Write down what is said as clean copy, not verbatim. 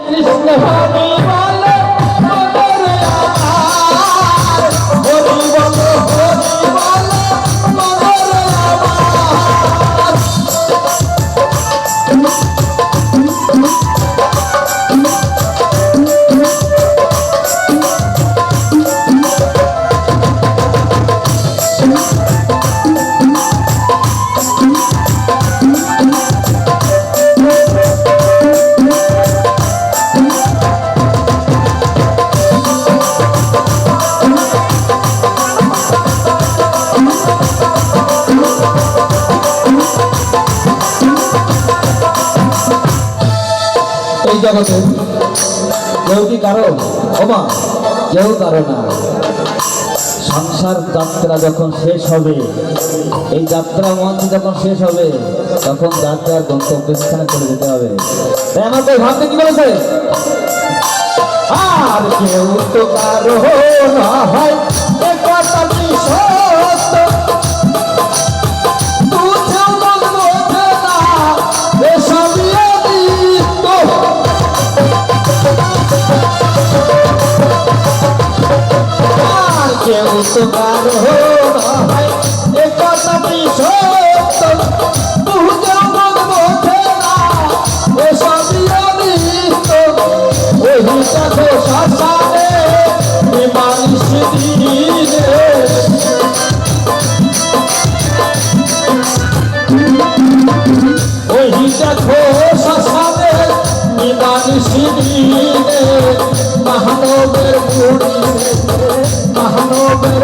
কৃষ্ণ হরি বলো মনের আমার, হরি বলো মনের আমার। এই জগতে কেউ কি কারো ওমা কেউ কারো না। সংসার যাত্রা যখন শেষ হবে, এই যাত্রা মঞ্চ যখন শেষ হবে, তখন যাত্রার গন্তব্যস্থানে চলে যেতে হবে। তাই আমার তো ভাবতে কি বলেছে, আর কেউ তো কারো না হয় এ কথাটি সত্য, বুঝেও মন বোঝে না এসবই অনিত্য। আর কেউ তো কারো না হয় এ কথাটি সত্য, বুঝেও মন বোঝে না এসবই অনিত্য। ওই দেখো শ্মশানে মানুষ দিনে, ওই দেখো শ্মশানে মানুষ দিনে, মানবের মুড়ি মানবের